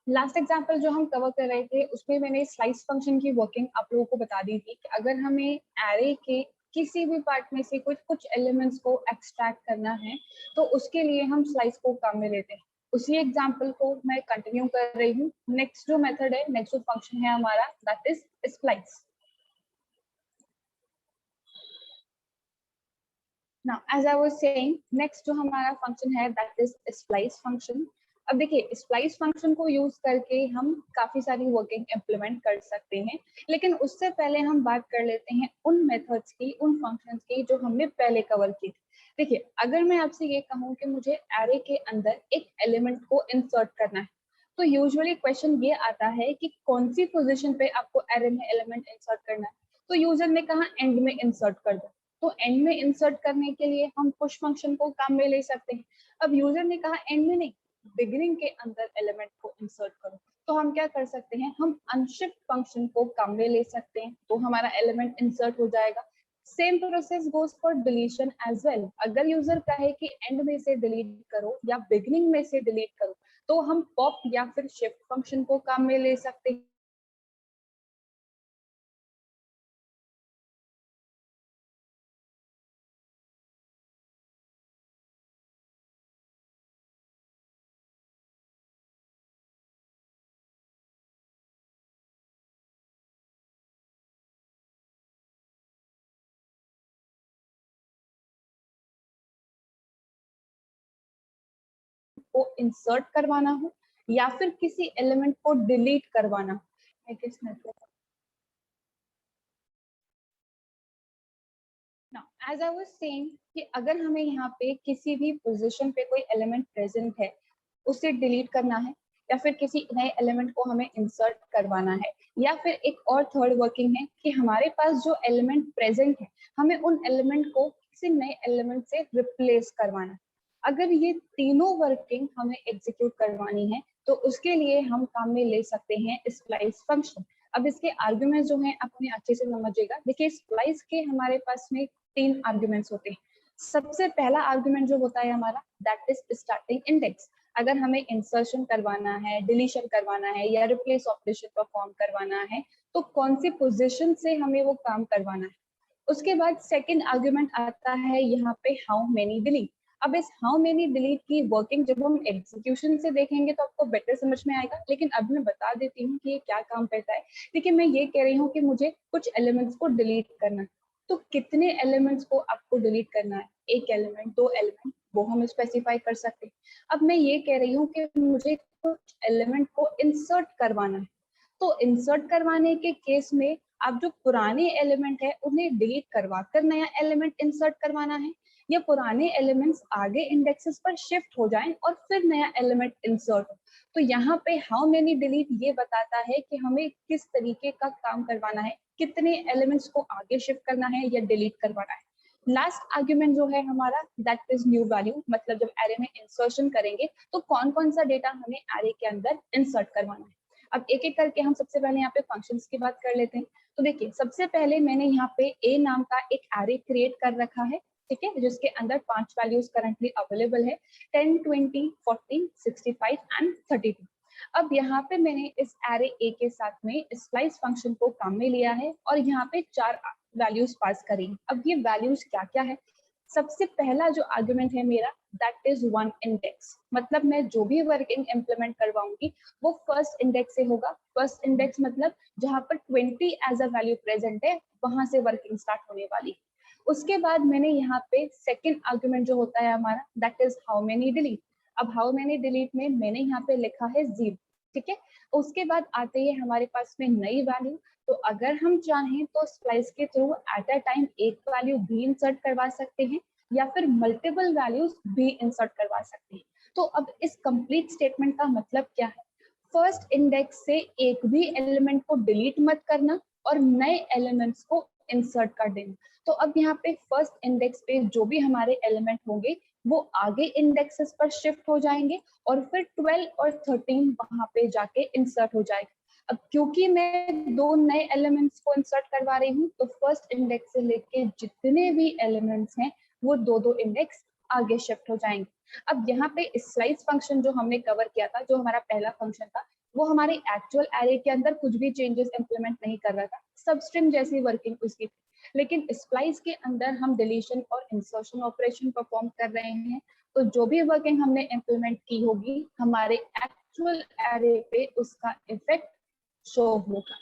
Last example जो हम cover कर रहे थे उसमें मैंने स्लाइस फंक्शन की वर्किंग आप लोगों को बता दी थी कि अगर हमें एरे के किसी भी पार्ट में से कुछ कुछ एलिमेंट्स को एक्सट्रैक्ट करना है तो उसके लिए हम स्लाइस को काम में लेते हैं। उसी एग्जांपल को मैं कंटिन्यू कर रही हूँ। नेक्स्ट जो मेथड है, नेक्स्ट जो फंक्शन है हमारा, that is splice. Now, as I was saying, next जो हमारा फंक्शन है that is splice function। अब देखिए स्प्लाइस फंक्शन को यूज करके हम काफी सारी वर्किंग इम्प्लीमेंट कर सकते हैं, लेकिन उससे पहले हम बात कर लेते हैं उन मेथड्स की, उन फंक्शंस की जो हमने पहले कवर की थी। देखिए अगर मैं आपसे ये कहूँ कि मुझे एरे के अंदर एक एलिमेंट को इंसर्ट करना है तो यूजुअली क्वेश्चन ये आता है कि कौन सी पोजीशन पे आपको एरे में एलिमेंट इंसर्ट करना है। तो यूजर ने कहा एंड में इंसर्ट कर दो, तो एंड में इंसर्ट करने के लिए हम पुश फंक्शन को काम में ले सकते हैं। अब यूजर ने कहा एंड में नहीं, बिगिनिंग के अंदर एलिमेंट को इंसर्ट करो, तो हम क्या कर सकते हैं, हम अनशिफ्ट फंक्शन को काम में ले सकते हैं, तो हमारा एलिमेंट इंसर्ट हो जाएगा। Same process goes for deletion as well. अगर यूजर कहे कि एंड में से डिलीट करो या बिगिनिंग में से डिलीट करो तो हम पॉप या फिर शिफ्ट फंक्शन को काम में ले सकते हैं। को इंसर्ट करवाना हो या फिर किसी एलिमेंट को डिलीट करवाना हो। Now, as I was saying कि अगर हमें यहाँ पे किसी भी पोजीशन पे कोई एलिमेंट प्रेजेंट है, उसे डिलीट करना है या फिर किसी नए एलिमेंट को हमें इंसर्ट करवाना है, या फिर एक और थर्ड वर्किंग है कि हमारे पास जो एलिमेंट प्रेजेंट है हमें उन एलिमेंट को किसी नए एलिमेंट से रिप्लेस करवाना है। अगर ये तीनों वर्किंग हमें एग्जीक्यूट करवानी है तो उसके लिए हम काम में ले सकते हैं स्प्लाइस फंक्शन। अब इसके आर्गुमेंट जो हैं आप उन्हें अच्छे से समझिएगा। देखिए स्प्लाइस के हमारे पास में तीन आर्गुमेंट्स होते हैं। सबसे पहला आर्गुमेंट जो होता है हमारा दैट इज स्टार्टिंग इंडेक्स। अगर हमें इंसर्शन करवाना है, डिलीशन करवाना है या रिप्लेस ऑपरेशन परफॉर्म करवाना है तो कौन सी पोजीशन से हमें वो काम करवाना है। उसके बाद सेकंड आर्गुमेंट आता है यहाँ पे हाउ मेनी डिलीट। अब इस हाउ मेनी डिलीट की वर्किंग जब हम एग्जीक्यूशन से देखेंगे तो आपको बेटर समझ में आएगा, लेकिन अब मैं बता देती हूँ कि ये क्या काम करता है। देखिए मैं ये कह रही हूँ कि मुझे कुछ एलिमेंट्स को डिलीट करना है, तो कितने एलिमेंट्स को आपको डिलीट करना है, एक एलिमेंट, दो एलिमेंट, वो हम स्पेसिफाई कर सकते हैं। अब मैं ये कह रही हूँ कि मुझे कुछ एलिमेंट को इंसर्ट करवाना है, तो इंसर्ट करवाने के केस में आप जो पुराने एलिमेंट है उन्हें डिलीट करवा कर नया एलिमेंट इंसर्ट करवाना है, या पुराने एलिमेंट्स आगे इंडेक्सेस पर शिफ्ट हो जाएं और फिर नया एलिमेंट इंसर्ट हो। तो यहाँ पे हाउ मेनी डिलीट ये बताता है कि हमें किस तरीके का काम करवाना है, कितने एलिमेंट्स को आगे शिफ्ट करना है या डिलीट करवाना है। लास्ट आर्ग्यूमेंट जो है हमारा दैट इज न्यू वैल्यू, मतलब जब एरे में इंसर्शन करेंगे तो कौन कौन सा डेटा हमें एरे के अंदर इंसर्ट करवाना है। अब एक एक करके हम सबसे पहले यहाँ पे फंक्शंस की बात कर लेते हैं। तो देखिए सबसे पहले मैंने यहाँ पे ए नाम का एक एरे क्रिएट कर रखा है, ठीक है, जिसके अंदर 5 वैल्यूज करंटली अवेलेबल है, 10, 20, 40, 65 एंड 32। अब यहाँ पे मैंने इस एरे ए के साथ में स्लाइस फंक्शन को काम में लिया है और यहाँ पे 4 वैल्यूज पास करी। अब ये वैल्यूज क्या क्या है, सबसे पहला जो आर्गुमेंट है मेरा दैट इज वन इंडेक्स, मतलब मैं जो भी वर्किंग इम्प्लीमेंट करवाऊंगी वो फर्स्ट इंडेक्स से होगा। फर्स्ट इंडेक्स मतलब जहां पर 20 एज अ वैल्यू प्रेजेंट है वहां से वर्किंग स्टार्ट होने वाली। उसके बाद मैंने यहाँ पे सेकंड आर्गुमेंट जो होता है हमारा that is how many delete. अब हाउ मेनी डिलीट में मैंने यहाँ पे लिखा है 0, ठीक है। उसके बाद आते ही हमारे पास में नई वैल्यू, तो अगर हम चाहें तो स्प्लाइस के थ्रू एट अ टाइम एक वैल्यू भी इंसर्ट करवा सकते हैं या फिर मल्टीपल वैल्यूज भी इंसर्ट करवा सकते हैं। तो अब इस कंप्लीट स्टेटमेंट का मतलब क्या है, फर्स्ट इंडेक्स से एक भी एलिमेंट को डिलीट मत करना और नए एलिमेंट्स को इंसर्ट कर देना। तो अब यहाँ पे फर्स्ट इंडेक्स पे जो भी हमारे एलिमेंट होंगे वो आगे इंडेक्सेस पर शिफ्ट हो जाएंगे और फिर 12 और 13 वहां पे जाके इंसर्ट हो जाएगा। अब क्योंकि मैं दो नए एलिमेंट्स को इंसर्ट करवा रही हूँ तो फर्स्ट इंडेक्स से लेके जितने भी एलिमेंट्स हैं वो दो दो इंडेक्स आगे शिफ्ट हो जाएंगे। अब यहाँ पे स्लाइस फंक्शन जो हमने कवर किया था, जो हमारा पहला फंक्शन था, वो हमारे एक्चुअल एरे के अंदर कुछ भी चेंजेस इंप्लीमेंट नहीं कर रहा था, सबस्ट्रिंग जैसी वर्किंग उसकी। लेकिन स्प्लाइस के अंदर हम डिलीशन और इंसर्शन ऑपरेशन परफॉर्म कर रहे हैं, तो जो भी वर्किंग हमने इंप्लीमेंट की होगी हमारे एक्चुअल एरे पे उसका इफेक्ट शो होगा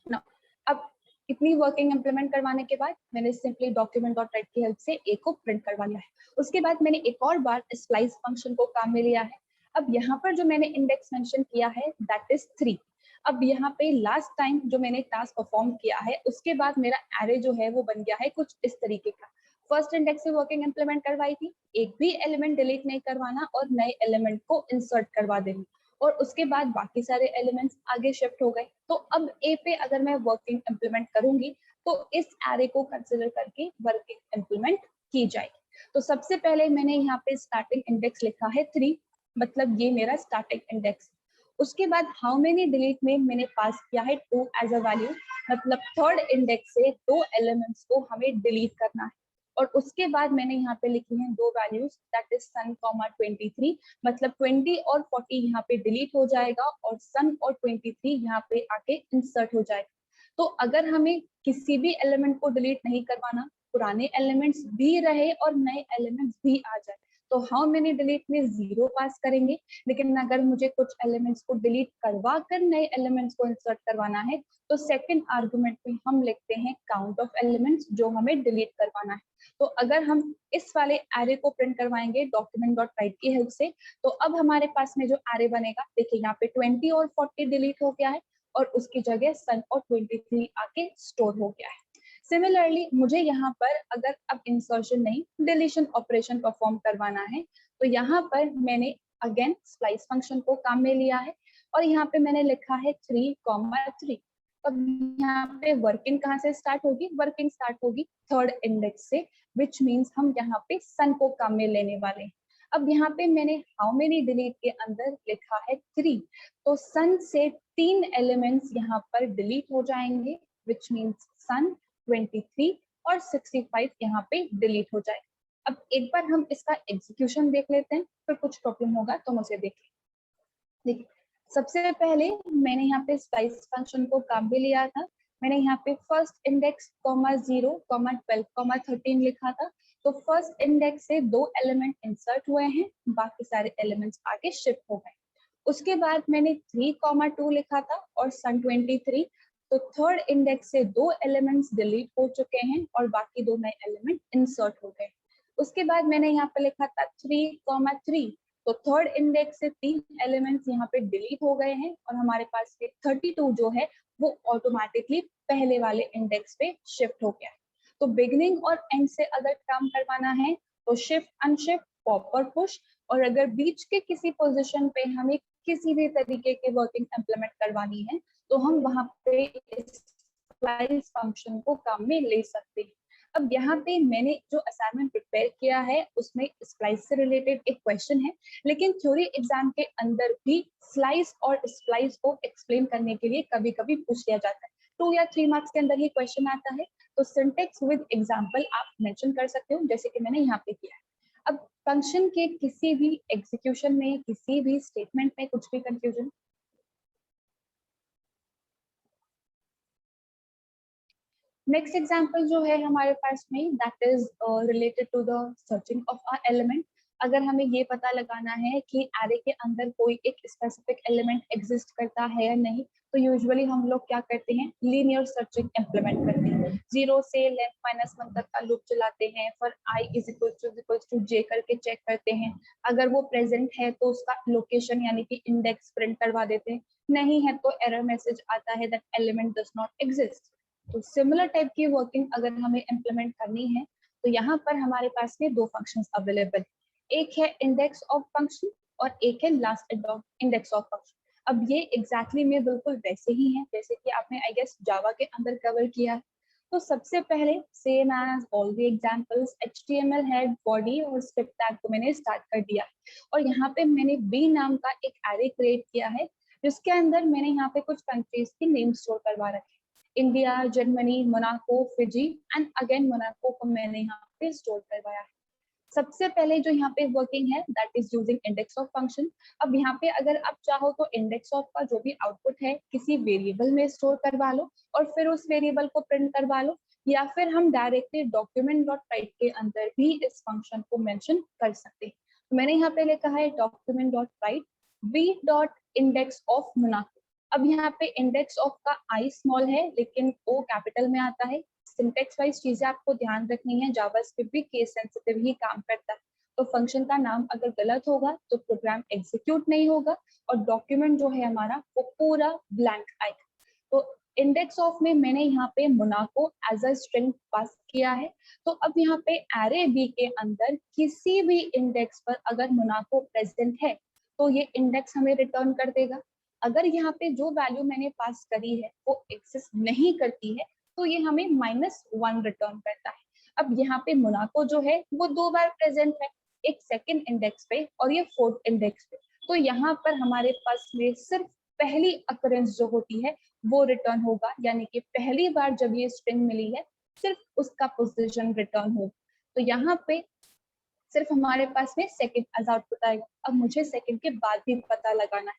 ना। अब इतनी वर्किंग इंप्लीमेंट करवाने के बाद मैंने सिंपली डॉक्यूमेंट डॉट राइट की हेल्प से ए को प्रिंट करवा लिया है। उसके बाद मैंने एक और बार स्प्लाइस फंक्शन को काम में लिया है। अब यहाँ पर जो मैंने इंडेक्स मेंशन किया है दैट इज 3। अब यहाँ पे लास्ट टाइम जो मैंने टास्क परफॉर्म किया है उसके बाद मेरा एरे जो है वो बन गया है कुछ इस तरीके का। फर्स्ट इंडेक्स से वर्किंग इंप्लीमेंट करवाई थी, एक भी एलिमेंट डिलीट नहीं करवाना और नए एलिमेंट को इंसर्ट करवा देना, और उसके बाद बाकी सारे एलिमेंट्स आगे शिफ्ट हो गए। तो अब ए पे अगर मैं वर्किंग इंप्लीमेंट करूंगी तो इस एरे को कंसिडर करके वर्किंग इंप्लीमेंट की जाएगी। तो सबसे पहले मैंने यहाँ पे स्टार्टिंग इंडेक्स लिखा है 3, मतलब ये मेरा स्टार्टिंग इंडेक्स। उसके बाद हाउ मेनी डिलीट में मैंने पास किया है 2 एज अ वैल्यू, मतलब थर्ड इंडेक्स से 2 एलिमेंट्स को हमें डिलीट करना है। और उसके बाद मैंने यहाँ पे लिखी हैं 2 values that is sun comma 23, मतलब 20 और 40 यहाँ पे डिलीट हो जाएगा और सन और 23 यहाँ पे आके इंसर्ट हो जाएगा। तो अगर हमें किसी भी एलिमेंट को डिलीट नहीं करवाना, पुराने एलिमेंट्स भी रहे और नए एलिमेंट्स भी आ जाए, तो हाउ मेनी डिलीट में 0 पास करेंगे। लेकिन अगर मुझे कुछ एलिमेंट्स को डिलीट करवा कर नए एलिमेंट्स को इंसर्ट करवाना है तो सेकंड आर्गुमेंट में हम लिखते हैं काउंट ऑफ एलिमेंट्स जो हमें डिलीट करवाना है। तो अगर हम इस वाले एरे को प्रिंट करवाएंगे डॉक्यूमेंट डॉट राइट की हेल्प से, तो अब हमारे पास में जो एरे बनेगा, देखिए यहाँ पे 20 और 40 डिलीट हो गया है और उसकी जगह सन और 23 आके स्टोर हो गया है। सिमिलरली मुझे यहाँ पर अगर अब इंसर्शन नहीं डिलीशन ऑपरेशन परफॉर्म करवाना है, तो यहाँ पर मैंने अगेन स्प्लाइस फंक्शन को काम में लिया है और यहाँ पे मैंने लिखा है 3,3। अब यहाँ पे वर्किंग कहाँ से स्टार्ट होगी, वर्किंग स्टार्ट होगी थर्ड इंडेक्स से, विच मीन्स हम यहाँ पे सन को काम में लेने वाले हैं। अब यहाँ पे मैंने हाउ मेनी डिलीट के अंदर लिखा है 3, तो सन से 3 एलिमेंट्स यहाँ पर डिलीट हो जाएंगे, विच मीन्स सन, 23 और 65 यहाँ पे डिलीट हो जाए। अब एक बार हम इसका एग्जीक्यूशन देख लेते हैं, फिर कुछ प्रॉब्लम होगा तो मुझे देखिए सबसे पहले मैंने यहाँ पे स्प्लाइस फंक्शन को काम में लिया था। मैंने यहाँ पे फर्स्ट इंडेक्स 0, 12, 13 लिखा था। तो फर्स्ट इंडेक्स से 2 एलिमेंट इंसर्ट हुए हैं, बाकी सारे एलिमेंट्स आगे शिफ्ट हो गए। उसके बाद मैंने 3,2 लिखा था और सन 23, तो थर्ड इंडेक्स से 2 एलिमेंट्स डिलीट हो चुके हैं और बाकी 2 नए एलिमेंट इंसर्ट हो गए। उसके बाद मैंने यहाँ पे लिखा था 3,3, तो थर्ड इंडेक्स से 3 एलिमेंट्स यहाँ पे डिलीट हो गए हैं और हमारे पास 32 जो है वो ऑटोमेटिकली पहले वाले इंडेक्स पे शिफ्ट हो गया है। तो बिगिनिंग और एंड से अगर काम करवाना है तो शिफ्ट अनशिफ्ट पॉप और पुश, और अगर बीच के किसी पोजीशन पे हमें किसी भी तरीके की वर्किंग इंप्लीमेंट करवानी है तो हम वहां पे स्प्लाइस फंक्शन को काम में ले सकते हैं। अब यहाँ पे मैंने जो असाइनमेंट प्रिपेयर किया है उसमें स्प्लाइस से रिलेटेड एक क्वेश्चन है, लेकिन थ्योरी एग्जाम के अंदर भी स्लाइस और स्प्लाइस को एक्सप्लेन करने के लिए कभी कभी पूछ लिया जाता है। 2 या 3 मार्क्स के अंदर ही क्वेश्चन आता है, तो सिंटेक्स विद एग्जाम्पल आप मेंशन कर सकते हो जैसे कि मैंने यहाँ पे किया है। अब फंक्शन के किसी भी एग्जीक्यूशन में, किसी भी स्टेटमेंट में कुछ भी कंफ्यूजन? नेक्स्ट एग्जाम्पल जो है हमारे पास में that is related to the searching of a element. अगर हमें ये पता लगाना है कि एरे के अंदर कोई एक स्पेसिफिक एलिमेंट एग्जिस्ट करता है या नहीं, तो यूजुअली हम लोग क्या करते हैं, लीनियर सर्चिंग इंप्लीमेंट करते हैं। 0 से लेंथ -1 तक का लूप चलाते हैं, फिर i इक्वल्स टू j करके चेक करते हैं। अगर वो प्रेजेंट है तो उसका लोकेशन यानी कि इंडेक्स प्रिंट करवा देते हैं, नहीं है तो एरर मैसेज आता है that element does not exist. तो सिमिलर टाइप की वर्किंग अगर हमें इम्प्लीमेंट करनी है तो यहाँ पर हमारे पास में 2 फंक्शंस अवेलेबल है, एक है इंडेक्स ऑफ फंक्शन और एक है लास्ट इंडेक्स ऑफ फंक्शन। अब ये एग्जैक्टली में बिल्कुल वैसे ही है जैसे कि आपने आई गेस जावा के अंदर कवर किया है। तो सबसे पहले same as all the examples HTML head body और स्क्रिप्ट टैग को मैंने स्टार्ट कर दिया है और यहाँ पे मैंने बी नाम का एक एरे क्रिएट किया है जिसके अंदर मैंने यहाँ पे कुछ कंट्रीज की नेम स्टोर करवा रखे, India, Germany, Monaco, Fiji and again Monaco को मैंने यहाँ पे स्टोर करवाया है। सबसे पहले जो यहाँ पे वर्किंग है that is using index of function. अब यहाँ पे अगर आप चाहो तो इंडेक्स ऑफ का जो भी आउटपुट है किसी वेरिएबल में स्टोर करवा लो और फिर उस वेरिएबल को प्रिंट करवा लो, या फिर हम डायरेक्टली डॉक्यूमेंट डॉट राइट के अंदर भी इस फंक्शन को मेंशन कर सकते हैं। तो मैंने यहाँ पे लिखा है document dot right v dot index of Monaco. अब यहाँ पे इंडेक्स ऑफ का आई स्मॉल है लेकिन ओ कैपिटल में आता है। सिंटेक्स वाइज चीजें आपको ध्यान रखनी है, जावास्क्रिप्ट भी केस सेंसिटिव ही काम करता है। तो फंक्शन का नाम अगर गलत होगा तो प्रोग्राम एग्जीक्यूट नहीं होगा और डॉक्यूमेंट जो है हमारा वो पूरा ब्लैंक आएगा। तो इंडेक्स ऑफ में मैंने यहाँ पे Monaco as a string pass किया है। तो अब यहाँ पे एरे बी के अंदर किसी भी इंडेक्स पर अगर मोनाको प्रेजेंट है तो ये इंडेक्स हमें रिटर्न कर देगा। अगर यहाँ पे जो वैल्यू मैंने पास करी है वो एग्जिस्ट नहीं करती है तो ये हमें -1 रिटर्न करता है। अब यहाँ पे मोनाको जो है वो 2 बार प्रेजेंट है, एक सेकंड इंडेक्स पे और ये फोर्थ इंडेक्स पे। तो यहाँ पर हमारे पास में सिर्फ पहली अकरेंस जो होती है वो रिटर्न होगा, यानी कि पहली बार जब ये स्ट्रिंग मिली है सिर्फ उसका पोजीशन रिटर्न होगा। तो यहाँ पे सिर्फ हमारे पास में सेकंड एज आउटपुट आएगा। अब मुझे सेकंड के बाद भी पता लगाना है,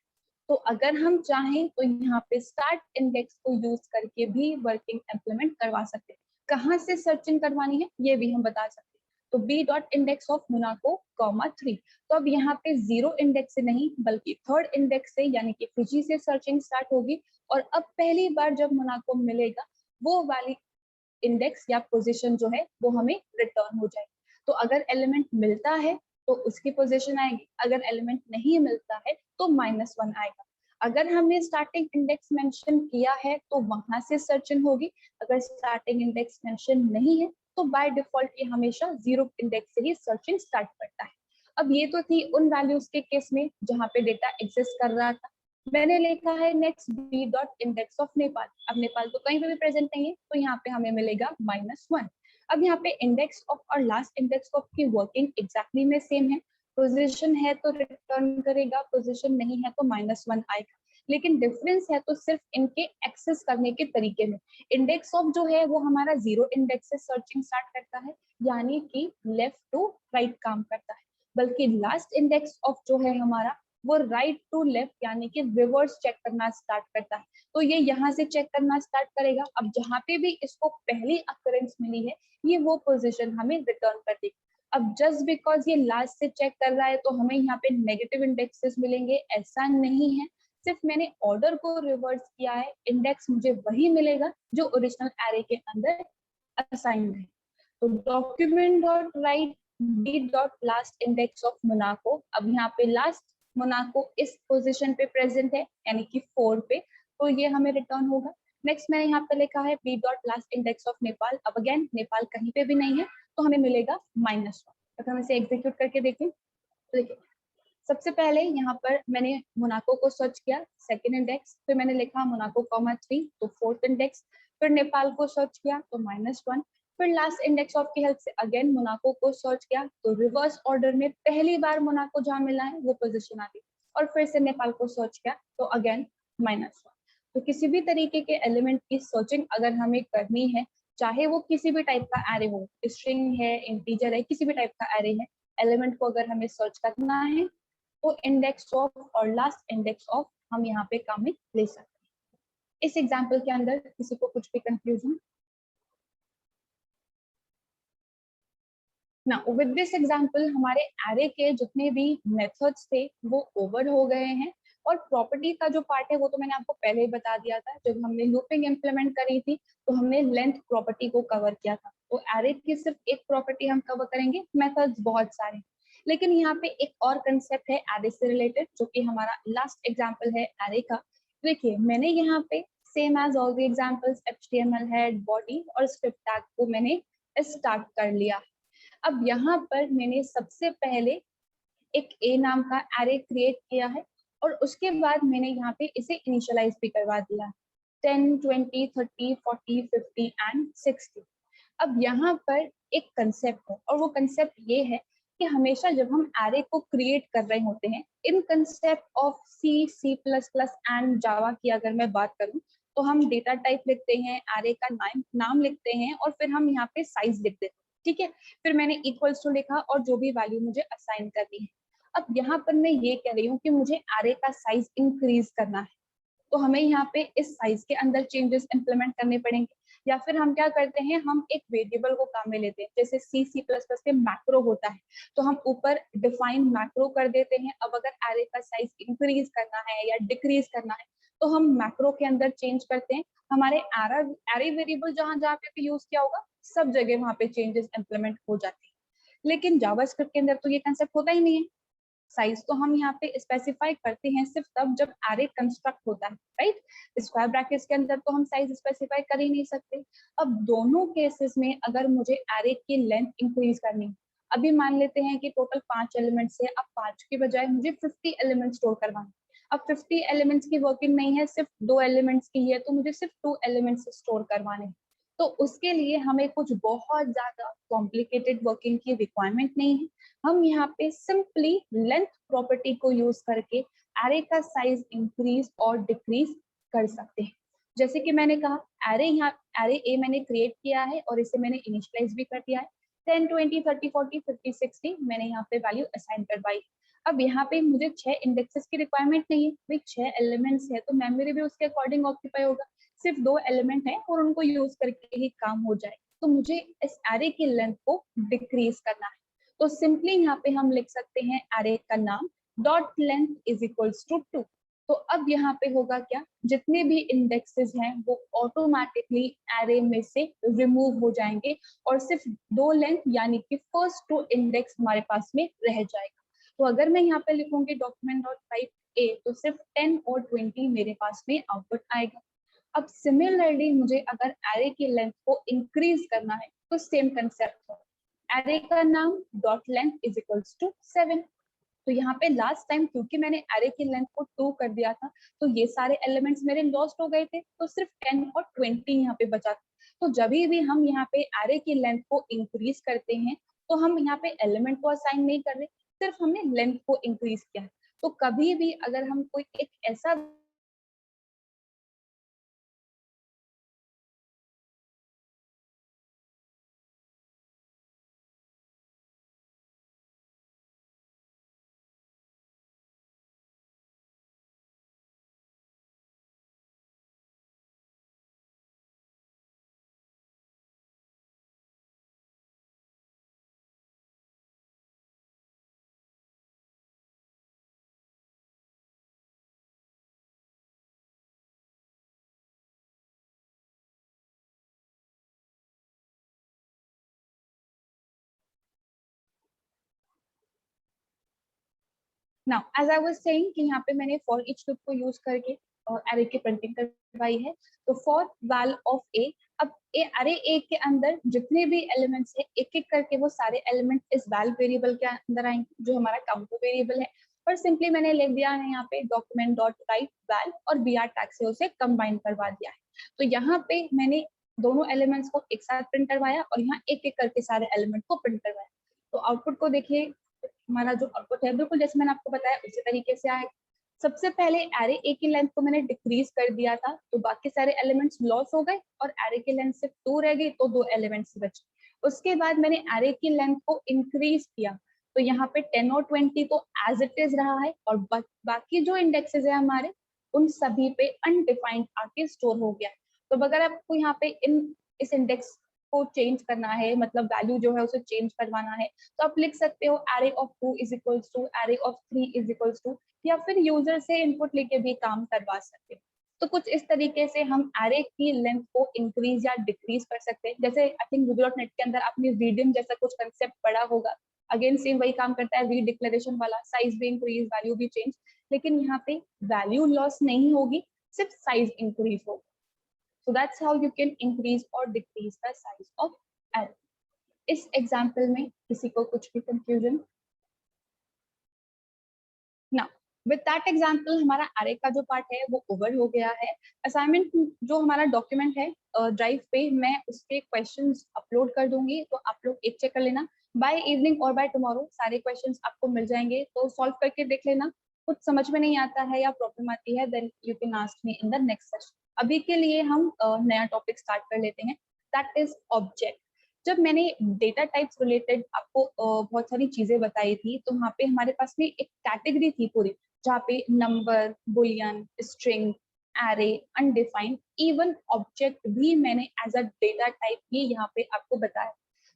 तो अगर हम चाहें तो यहाँ पे स्टार्ट इंडेक्स को यूज करके भी वर्किंग इम्प्लीमेंट करवा सकते हैं। कहाँ से सर्चिंग करवानी है ये भी हम बता सकते हैं। तो B dot index of Monaco comma 3। तो अब यहाँ पे 0 इंडेक्स से नहीं बल्कि थर्ड इंडेक्स से यानी कि फिजी से सर्चिंग स्टार्ट होगी और अब पहली बार जब मोनाको मिलेगा वो वाली इंडेक्स या पोजीशन जो है वो हमें रिटर्न हो जाएगी। तो अगर एलिमेंट मिलता है तो उसकी पोजीशन आएगी, अगर एलिमेंट नहीं मिलता है तो -1 आएगा। अगर हमने स्टार्टिंग इंडेक्स मेंशन किया है तो वहां से सर्चिंग होगी, अगर स्टार्टिंग इंडेक्स मेंशन नहीं है तो बाय डिफॉल्ट ये हमेशा 0 इंडेक्स से ही सर्चिंग स्टार्ट करता है। अब ये तो थी उन वैल्यूज के केस में जहाँ पे डेटा एग्जिस्ट कर रहा था। मैंने लिखा है next B dot index of Nepal. अब नेपाल तो कहीं पे भी प्रेजेंट नहीं है तो यहाँ पे हमें मिलेगा -1। अब यहाँ पे इंडेक्स ऑफ और लास्ट इंडेक्स ऑफ की वर्किंग एग्जैक्टली में सेम है। पोजीशन है तो रिटर्न करेगा, पोजीशन नहीं है तो -1 आएगा, लेकिन डिफरेंस है तो सिर्फ इनके एक्सेस करने के तरीके में। इंडेक्स ऑफ जो है वो हमारा 0 इंडेक्स से सर्चिंग स्टार्ट करता है, यानी कि लेफ्ट टू राइट काम करता है, बल्कि लास्ट इंडेक्स ऑफ जो है हमारा वो राइट टू लेफ्ट यानी कि रिवर्स चेक करना स्टार्ट करता है। तो ये यहाँ से चेक करना स्टार्ट करेगा। अब जहाँ पे भी इसको पहली अकरेंस मिली है ये वो पोजीशन हमें रिटर्न कर देगी। अब जस्ट बिकॉज ये लास्ट से चेक कर रहा है तो हमें यहाँ पे नेगेटिव इंडेक्सेस मिलेंगे, ऐसा नहीं है। सिर्फ मैंने ऑर्डर को रिवर्स किया है, इंडेक्स मुझे वही मिलेगा जो ओरिजिनल एरे के अंदर असाइंड है। तो document dot write B dot last index of Monaco. अब यहाँ पे लास्ट मोनाको इस पोजीशन पे प्रेजेंट है यानी कि 4 पे, तो ये हमें रिटर्न होगा। नेक्स्ट मैंने यहाँ पे लिखा है B dot last index of Nepal. अब अगेन नेपाल कहीं पे भी नहीं है तो हमें मिलेगा -1। अगर हम इसे एग्जीक्यूट करके देखें तो देखिए सबसे पहले यहाँ पर मैंने मोनाको को सर्च किया सेकंड इंडेक्स, फिर मैंने लिखा मोनाको कॉमा 3 तो फोर्थ इंडेक्स, फिर नेपाल को सर्च किया तो -1, फिर लास्ट इंडेक्स ऑफ की हेल्प से अगेन मोनाको को सर्च किया तो रिवर्स ऑर्डर में पहली बार मोनाको जहाँ मिला है वो पोजीशन आ गई, और फिर से नेपाल को सर्च किया तो अगेन -1। तो किसी भी तरीके के एलिमेंट की सर्चिंग अगर हमें करनी है, चाहे वो किसी भी टाइप का एरे हो, स्ट्रिंग है, इंटीजर है, किसी भी टाइप का एरे है, एलिमेंट को अगर हमें सर्च करना है तो इंडेक्स ऑफ और लास्ट इंडेक्स ऑफ हम यहाँ पे काम में ले सकते हैं। इस एग्जाम्पल के अंदर किसी को कुछ भी कंफ्यूजन? ना विद दिस एग्जाम्पल हमारे एरे के जितने भी मेथड्स थे वो ओवर हो गए हैं, और प्रॉपर्टी का जो पार्ट है वो तो मैंने आपको पहले ही बता दिया था। जब हमने लूपिंग इम्प्लीमेंट करी थी तो हमने लेंथ प्रॉपर्टी को कवर किया था। तो एरे की सिर्फ एक प्रॉपर्टी हम कवर करेंगे, मेथड्स बहुत सारे। लेकिन यहाँ पे एक और कंसेप्ट है एरे से रिलेटेड जो कि हमारा लास्ट एग्जाम्पल है एरे का। देखिए मैंने यहाँ पे same as all the examples HTML head body और स्क्रिप्ट टैग को मैंने स्टार्ट कर लिया। अब यहाँ पर मैंने सबसे पहले एक ए नाम का एरे क्रिएट किया है और उसके बाद मैंने यहाँ पे इसे इनिशियलाइज भी करवा दिया 10, 20, 30, 40, 50 एंड 60। अब यहाँ पर एक कंसेप्ट है और वो कंसेप्ट ये है कि हमेशा जब हम एरे को क्रिएट कर रहे होते हैं इन कंसेप्ट ऑफ C++ एंड जावा की अगर मैं बात करूँ तो हम डेटा टाइप लिखते हैं, एरे का नाम लिखते हैं और फिर हम यहाँ पे साइज लिख देते हैं। ठीक है, फिर मैंने इक्वल्स टू लिखा और जो भी वैल्यू मुझे असाइन करनी है। अब यहाँ पर मैं ये कह रही हूँ कि मुझे एरे का साइज इंक्रीज करना है, तो हमें यहाँ पे इस साइज के अंदर चेंजेस इंप्लीमेंट करने पड़ेंगे, या फिर हम क्या करते हैं, हम एक वेरिएबल को काम में लेते हैं, जैसे C++ में मैक्रो होता है, तो हम ऊपर डिफाइन मैक्रो कर देते हैं। अब अगर एरे का साइज इंक्रीज करना है या डिक्रीज करना है, तो हम मैक्रो के अंदर चेंज करते हैं। हमारे एरे वेरिएबल जहां जहां पे यूज किया होगा, सब जगह वहां पे चेंजेस इंप्लीमेंट हो जाते हैं। लेकिन जावास्क्रिप्ट के अंदर तो ये कंसेप्ट होता ही नहीं है। साइज तो हम यहाँ पे स्पेसिफाई करते हैं सिर्फ तब जब एरे कंस्ट्रक्ट होता है, राइट। स्क्वायर ब्रैकेट्स के अंदर तो हम साइज स्पेसिफाई कर ही नहीं सकते। अब दोनों केसेस में अगर मुझे एरे की लेंथ इंक्रीज करनी है, अभी मान लेते हैं कि टोटल 5 एलिमेंट्स है, अब 5 के बजाय मुझे 50 एलिमेंट स्टोर करवाना। अब 50 एलिमेंट्स की वर्किंग नहीं है, सिर्फ 2 एलिमेंट्स की है, तो मुझे सिर्फ 2 एलिमेंट्स स्टोर करवाने हैं। तो उसके लिए हमें कुछ बहुत ज्यादा कॉम्प्लिकेटेड वर्किंग की रिक्वायरमेंट नहीं है। हम यहाँ पे सिंपली लेंथ प्रॉपर्टी को यूज करके एरे का साइज इंक्रीज और डिक्रीज कर सकते हैं। जैसे कि मैंने कहा, एरे ए मैंने क्रिएट किया है और इसे मैंने इनिशियलाइज भी कर दिया है। 10, 20, 30, 40, 50, 60 मैंने यहाँ पे वैल्यू असाइन करवाई। अब यहाँ पे मुझे 6 इंडेक्सेस की रिक्वायरमेंट नहीं है, भाई 6 एलिमेंट्स है तो मेमोरी भी उसके अकॉर्डिंग ऑक्यूपाई होगा। सिर्फ 2 एलिमेंट है और उनको यूज करके ही काम हो जाए, तो मुझे इस एरे की लेंथ को डिक्रीज करना है। तो सिंपली यहाँ पे हम लिख सकते हैं एरे का नाम dot length is equals to 2। तो अब यहाँ पे होगा क्या, जितने भी इंडेक्सेस हैं वो ऑटोमेटिकली एरे में से रिमूव हो जाएंगे और सिर्फ 2 लेंथ यानी कि फर्स्ट 2 इंडेक्स हमारे पास में रह जाएगा। तो अगर मैं यहाँ पे लिखूंगी डॉक्यूमेंट डॉट टाइप ए, तो सिर्फ 10 और 20 मेरे पास में आउटपुट आएगा। अब सिमिलरली मुझे अगर एरे की लेंथ को इंक्रीज करना है, तो सेम कंसेप्ट है, एरे का नाम dot length is equals to 7। तो यहाँ पे लास्ट टाइम क्योंकि मैंने एरे की लेंथ को 2 कर दिया था, तो ये सारे एलिमेंट्स मेरे लॉस्ट हो गए थे, तो सिर्फ 10 और 20 यहाँ पे बचा था। तो जब भी हम यहाँ पे एरे की लेंथ को इंक्रीज करते हैं, तो हम यहाँ पे एलिमेंट को असाइन नहीं कर रहे, सिर्फ हमने लेंथ को इंक्रीज किया है। तो कभी भी अगर हम कोई एक ऐसा now as I was saying कि यहाँ पे मैंने फॉर ईच लूप को यूज करके एरे की प्रिंटिंग करवाई है। तो फॉर वैल ऑफ ए, अब एरे ए के अंदर जितने भी एलिमेंट्स है, एक एक करके वो सारे एलिमेंट इस वैल वेरिएबल के अंदर आएंगे, जो हमारा काउंटर वेरिएबल है। और सिंपली मैंने लिख दिया है यहाँ पे डॉक्यूमेंट डॉट राइट वैल और br टैग से उसे कंबाइन करवा दिया है। तो यहाँ पे मैंने दोनों एलिमेंट्स को एक साथ प्रिंट करवाया और यहाँ एक एक करके सारे एलिमेंट को प्रिंट करवाया। तो आउटपुट को देखिए, हमारा जो आउटपुट है बिल्कुल जैसे मैंने आपको बताया उसी तरीके से आएगा। सबसे पहले एरे ए की लेंथ को मैंने डिक्रीज कर दिया था, तो बाकी सारे एलिमेंट्स लॉस हो गए और एरे की लेंथ सिर्फ 2 रह गई, तो 2 एलिमेंट्स बचे। उसके बाद मैंने एरे की लेंथ को इंक्रीज किया, तो यहाँ पे 10 और 20 तो एज इट इज रहा है और बाकी जो इंडेक्सेस है हमारे, उन सभी पे अनडिफाइंड आके स्टोर हो गया। तो अगर आपको यहाँ पे इस इंडेक्स को चेंज करना है, मतलब वैल्यू जो है उसे चेंज करवाना है, तो आप लिख सकते हो array of 2 is equals to array of 3 is equals to, या फिर यूजर से इनपुट लेके भी काम करवा सकते हैं। तो कुछ इस तरीके से हम एरे की लेंथ को इंक्रीज या डिक्रीज कर सकते हैं। जैसे आई थिंक गूगल.नेट के अंदर आपने रीडिंग जैसा कुछ कंसेप्ट पढ़ा होगा, अगेन सेम वही काम करता है, रीड डिक्लेरेशन वाला, साइज भी इंक्रीज वैल्यू भी चेंज, लेकिन यहाँ पे वैल्यू लॉस नहीं होगी, सिर्फ साइज इंक्रीज होगा। So that's how you can increase or decrease the size of array. इस एग्जाम्पल में किसी को कुछ भी कंफ्यूजन? ना, विद दैट एग्जाम्पल हमारा अरे का जो पार्ट है वो ओवर हो गया है। असाइनमेंट जो हमारा डॉक्यूमेंट है ड्राइव पे, मैं उसके क्वेश्चंस अपलोड कर दूंगी, तो आप लोग एक चेक कर लेना। बाय इवनिंग और बाय टुमारो सारे क्वेश्चंस आपको मिल जाएंगे, तो सॉल्व करके देख लेना। कुछ समझ में नहीं आता है या प्रॉब्लम आती है, then you can ask me in the next session. अभी के लिए हम नया टॉपिक स्टार्ट कर लेते हैं, दैट इज ऑब्जेक्ट। जब मैंने डेटा टाइप्स रिलेटेड आपको बहुत सारी चीजें बताई थी, तो वहाँ पे हमारे पास में एक कैटेगरी थी पूरी, जहाँ पे number, Boolean, string, array, undefined, even object भी मैंने एज अ डेटा टाइप ही यहाँ पे आपको बताया।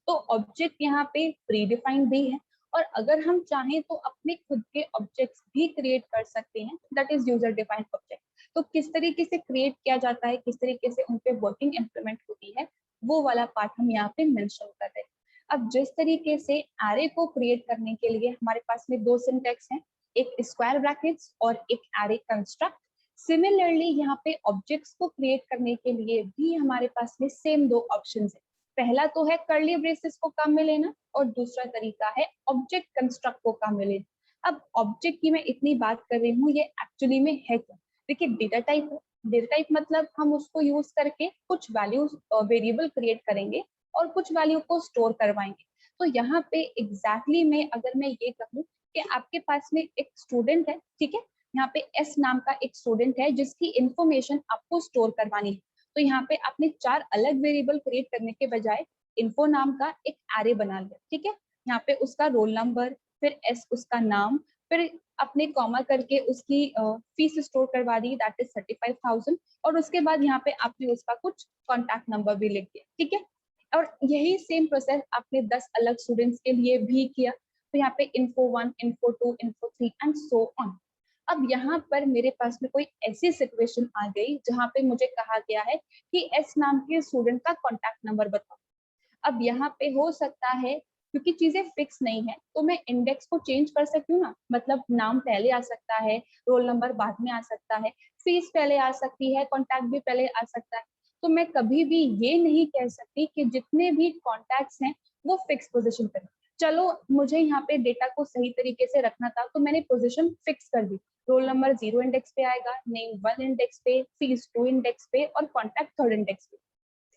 तो ऑब्जेक्ट यहाँ पे प्री डिफाइंड भी है, और अगर हम चाहें तो अपने खुद के ऑब्जेक्ट्स भी क्रिएट कर सकते हैं, that is user defined object. तो किस तरीके से क्रिएट किया जाता है, किस तरीके से उन पे वर्किंग इंप्लीमेंट होती है, वो वाला पार्ट हम यहाँ पे मेंशन कर रहे हैं। अब जिस तरीके से एरे को क्रिएट करने के लिए हमारे पास में दो सिंटैक्स हैं, एक स्क्वायर ब्रैकेट्स और एक एरे कंस्ट्रक्ट। सिमिलरली यहाँ पे ऑब्जेक्ट्स को क्रिएट करने के लिए भी हमारे पास में सेम दो ऑप्शंस है। पहला तो है कर्ली ब्रेसेस को काम में लेना, और दूसरा तरीका है ऑब्जेक्ट कंस्ट्रक्ट को काम में लेना। अब ऑब्जेक्ट की मैं इतनी बात कर रही हूँ, ये एक्चुअली में है क्या? देखिए, डेटा टाइप है। डेटा टाइप मतलब हम उसको यूज करके कुछ वैल्यूज वेरिएबल क्रिएट करेंगे और कुछ वैल्यू को स्टोर करवाएंगे। तो यहाँ पे एग्जैक्टली में अगर मैं ये कहूँ कि आपके पास में एक स्टूडेंट है, ठीक है, यहाँ पे एस नाम का एक स्टूडेंट है जिसकी इंफॉर्मेशन आपको स्टोर करवानी है। तो यहाँ पे आपने 4 अलग वेरिएबल क्रिएट करने के बजाय इन्फो नाम का एक एरे बना लिया, ठीक है। यहाँ पे उसका रोल नंबर, फिर एस उसका नाम, फिर अपने कॉमा करके उसकी फीस स्टोर करवा दी, दैट इज 35,000, और उसके बाद यहाँ पे आपने उसका कुछ कॉन्टैक्ट नंबर भी लिख दिया, ठीक है। और यही सेम प्रोसेस आपने 10 अलग स्टूडेंट्स के लिए भी किया। तो यहाँ पे info 1, info 2, info 3 and so on. अब यहाँ पर मेरे पास में कोई ऐसी सिचुएशन आ गई जहाँ पे मुझे कहा गया है कि एस नाम के स्टूडेंट का कॉन्टैक्ट नंबर बताओ। अब यहाँ पे हो सकता है, क्योंकि चीजें फिक्स नहीं है, तो मैं इंडेक्स को चेंज कर सकती हूँ ना, मतलब नाम पहले आ सकता है, रोल नंबर बाद में आ सकता है, फीस पहले आ सकती है, कॉन्टैक्ट भी पहले आ सकता है। तो मैं कभी भी ये नहीं कह सकती कि जितने भी कॉन्टैक्ट्स हैं वो फिक्स पोजिशन पर। चलो, मुझे यहाँ पे डेटा को सही तरीके से रखना था, तो मैंने पोजिशन फिक्स कर दी। रोल नंबर 0 इंडेक्स पे आएगा, नेम 1 इंडेक्स पे, फीस 2 इंडेक्स पे, और कॉन्टैक्ट 3rd इंडेक्स पे।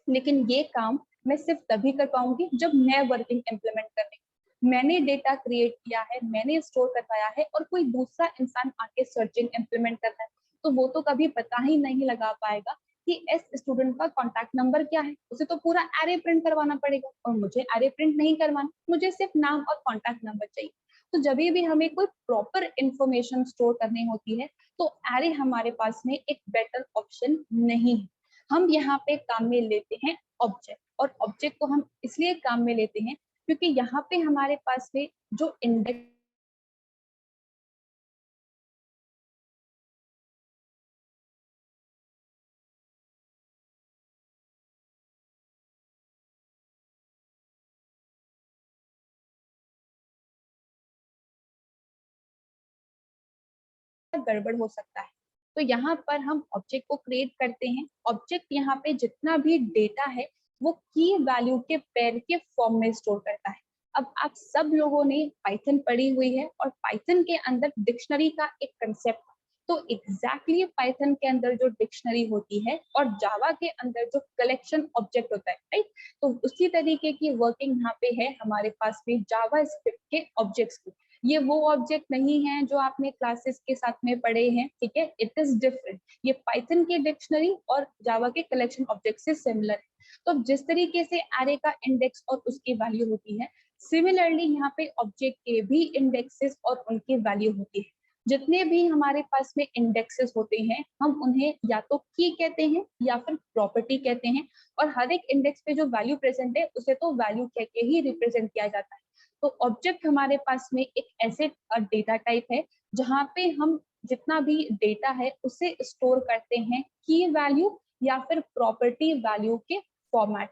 लेकिन ये काम मैं सिर्फ तभी कर पाऊंगी जब मैं वर्किंग इम्प्लीमेंट कर रही हूँ। मैंने डेटा क्रिएट किया है, मैंने स्टोर करवाया है, और कोई दूसरा इंसान आके सर्चिंग इम्प्लीमेंट कर रहा है, तो वो तो कभी पता ही नहीं लगा पाएगा कि एस स्टूडेंट का कॉन्टैक्ट नंबर क्या है। उसे तो पूरा एरे प्रिंट करवाना पड़ेगा, और मुझे एरे प्रिंट नहीं करवाना, मुझे सिर्फ नाम और कॉन्टैक्ट नंबर चाहिए। तो जब भी हमें कोई प्रॉपर इंफॉर्मेशन स्टोर करनी होती है, तो एरे हमारे पास में एक बेटर ऑप्शन नहीं है। हम यहाँ पे काम में लेते हैं ऑब्जेक्ट, और ऑब्जेक्ट को हम इसलिए काम में लेते हैं क्योंकि यहाँ पे हमारे पास में जो इंडेक्स गड़बड़ हो सकता है। तो यहाँ पर हम ऑब्जेक्ट को क्रिएट करते हैं। ऑब्जेक्ट यहाँ पे जितना भी डेटा है वो की वैल्यू के पेयर के फॉर्म में स्टोर करता है। अब आप सब लोगों ने पाइथन पढ़ी हुई है, और पाइथन के अंदर डिक्शनरी का एक कंसेप्ट, तो एग्जैक्टली पाइथन के अंदर जो डिक्शनरी होती है और जावा के अंदर जो कलेक्शन ऑब्जेक्ट होता है, राइट, तो उसी तरीके की वर्किंग यहाँ पे है हमारे पास में जावा स्क्रिप्ट के ऑब्जेक्ट्स की। ये वो ऑब्जेक्ट नहीं है जो आपने क्लासेस के साथ में पढ़े हैं, ठीक है, इट इज डिफरेंट। ये पाइथन के डिक्शनरी और जावा के कलेक्शन ऑब्जेक्ट से सिमिलर है। तो जिस तरीके से एरे का इंडेक्स और उसकी वैल्यू होती है, सिमिलरली यहाँ पे ऑब्जेक्ट के भी इंडेक्सेस और उनकी वैल्यू होती है। जितने भी हमारे पास में इंडेक्सेस होते हैं, हम उन्हें या तो की कहते हैं या फिर प्रॉपर्टी कहते हैं, और हर एक इंडेक्स पे जो वैल्यू प्रेजेंट है उसे तो वैल्यू कह के ही रिप्रेजेंट किया जाता है। तो ऑब्जेक्ट हमारे पास में एक ऐसे डेटा टाइप है जहाँ पे हम जितना भी डेटा है उसे स्टोर करते हैं की वैल्यू या फिर प्रॉपर्टी वैल्यू के फॉर्मेट।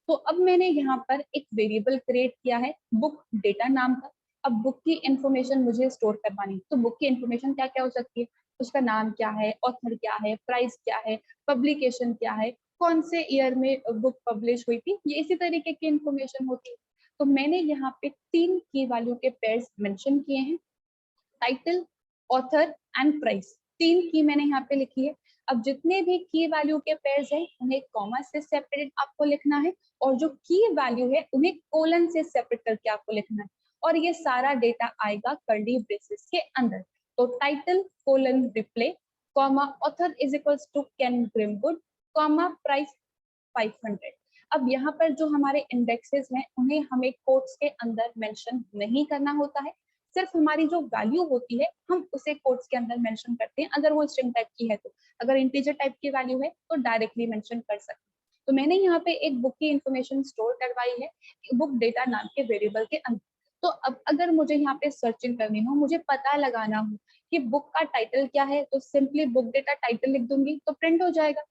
तो अब मैंने यहाँ पर एक वेरिएबल क्रिएट किया है बुक डेटा नाम का। अब बुक की इंफॉर्मेशन मुझे स्टोर करवानी, तो बुक की इंफॉर्मेशन क्या क्या हो सकती है? उसका नाम क्या है, ऑथर क्या है, प्राइस क्या है, पब्लिकेशन क्या है, कौन से ईयर में बुक पब्लिश हुई थी, ये इसी तरीके की इंफॉर्मेशन होती है। तो मैंने यहाँ पे 3 की वैल्यू के पेयर्स मेंशन किए हैं, टाइटल, ऑथर एंड प्राइस। 3 की मैंने यहाँ पे लिखी है। अब जितने भी की वैल्यू के पेयर्स हैं उन्हें कॉमा से सेपरेट आपको लिखना है, और जो की वैल्यू है उन्हें कोलन से सेपरेट करके आपको लिखना है, और ये सारा डेटा आएगा कर्ली ब्रेसेस के अंदर। तो title colon replay, comma author is equals to Ken Grimwood, comma price 500। अब यहाँ पर जो हमारे इंडेक्सेस हैं उन्हें हमें कोट्स के अंदर मेंशन नहीं करना होता है, सिर्फ हमारी जो वैल्यू होती है हम उसे कोट्स के अंदर मेंशन करते हैं। अगर वो स्ट्रिंग टाइप की है तो, अगर इंटीजर टाइप की वैल्यू है तो डायरेक्टली मेंशन कर सकते हैं। तो मैंने यहाँ पे एक बुक की इंफॉर्मेशन स्टोर करवाई है बुक डेटा नाम के वेरिएबल के अंदर। तो अब अगर मुझे यहाँ पे सर्चिंग करनी हो, मुझे पता लगाना हो कि बुक का टाइटल क्या है, तो सिंपली बुक डेटा टाइटल लिख दूंगी तो प्रिंट हो जाएगा।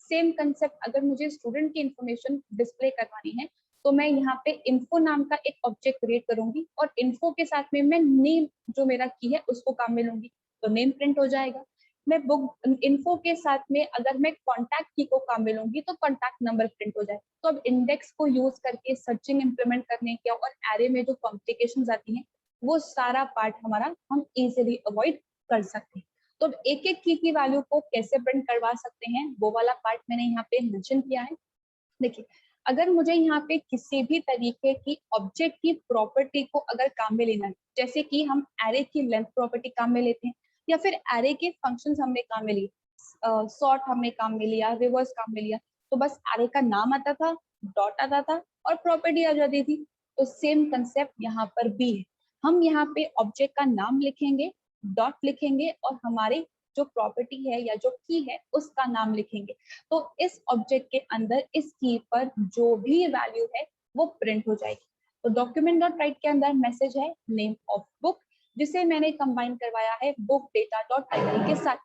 सेम कंसेप्ट अगर मुझे स्टूडेंट की इंफॉर्मेशन डिस्प्ले करवानी है तो मैं यहाँ पे इन्फो नाम का एक ऑब्जेक्ट क्रिएट करूंगी और इन्फो के साथ में मैं नेम जो मेरा की है उसको काम में लूंगी तो नेम प्रिंट हो जाएगा। मैं बुक इन्फो के साथ में अगर मैं कॉन्टैक्ट की को काम में लूंगी तो कॉन्टैक्ट नंबर प्रिंट हो जाएगा। तो अब इंडेक्स को यूज करके सर्चिंग इंप्लीमेंट करने के और एरे में जो कॉम्प्लिकेशंस आती हैं वो सारा पार्ट हमारा हम इजीली अवॉइड कर सकते हैं। तो अब एक एक की वैल्यू को कैसे प्रिंट करवा सकते हैं वो वाला पार्ट मैंने यहाँ पे मेंशन किया है। देखिए, अगर मुझे यहाँ पे किसी भी तरीके की ऑब्जेक्ट की प्रॉपर्टी को अगर काम में लेना है, जैसे कि हम एरे की लेंथ प्रॉपर्टी काम में लेते हैं या फिर एरे के फंक्शंस हमने काम में लिए, सॉर्ट हमने काम में लिया, रिवर्स काम में लिया, तो बस एरे का नाम आता था, डॉट आता था और प्रॉपर्टी आ जाती थी। तो सेम कंसेप्ट यहाँ पर भी है। हम यहाँ पे ऑब्जेक्ट का नाम लिखेंगे, डॉट लिखेंगे और हमारे जो प्रॉपर्टी है या जो की है उसका नाम लिखेंगे। तो इस ऑब्जेक्ट के अंदर इस की पर जो भी वैल्यू है वो प्रिंट हो जाएगी। तो डॉक्यूमेंट डॉट राइट के अंदर मैसेज है नेम ऑफ बुक, जिसे मैंने कंबाइन करवाया है बुक डेटा डॉट टाइटल के साथ।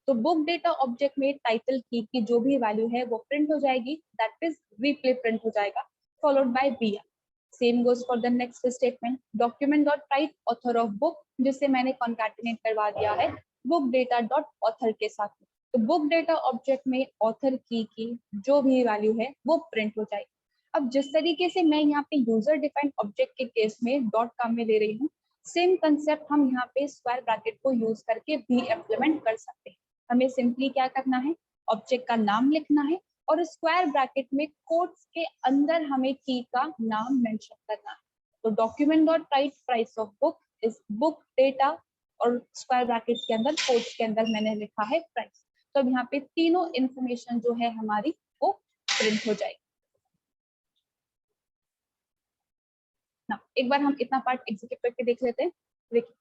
तो बुक डेटा ऑब्जेक्ट में टाइटल की जो भी वैल्यू है वो प्रिंट हो जाएगी, दैट इज रिप्ले प्रिंट हो जाएगा followed by br। Same goes for the next statement document dot right author of book, जिसे मैंने कॉन्कैटिनेट करवा दिया है बुक डेटा डॉट ऑथर के साथ। तो बुक डेटा ऑब्जेक्ट में ऑथर की जो भी वैल्यू है वो प्रिंट हो जाएगी। अब जिस तरीके से मैं यहाँ पे यूजर डिफाइंड ऑब्जेक्ट के केस में डॉट काम में ले रही हूँ, सेम कंसेप्ट हम यहाँ पे स्क्वायर ब्रैकेट को यूज करके भी इम्प्लीमेंट कर सकते हैं। हमें सिंपली क्या करना है, ऑब्जेक्ट का नाम लिखना है और स्क्वायर ब्रैकेट में कोट्स के अंदर हमें की का नाम मेंशन करना है। तो document dot right price of book is book data और स्क्वायर ब्रैकेट के अंदर कोट्स के अंदर मैंने लिखा है प्राइस। तो अब यहाँ पे तीनों इंफॉर्मेशन जो है हमारी वो प्रिंट हो जाएगी ना। एक बार हम इतना पार्ट एग्जीक्यूट करके देख लेते हैं। देखिए,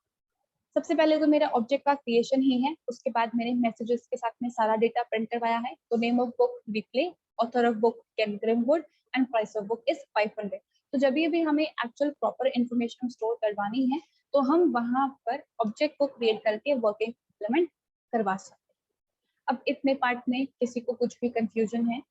सबसे पहले तो मेरा ऑब्जेक्ट का क्रिएशन ही है, उसके बाद मैंने मैसेजेस के साथ में सारा डेटा प्रिंट करवाया है। तो name of book replay, author of book Ken Grimwood and price of book is 500। तो जब भी हमें एक्चुअल प्रॉपर इंफॉर्मेशन स्टोर करवानी है तो हम वहां पर ऑब्जेक्ट को क्रिएट करके वर्किंग इम्प्लीमेंट करवा सकते हैं। अब इतने पार्ट में किसी को कुछ भी कंफ्यूजन है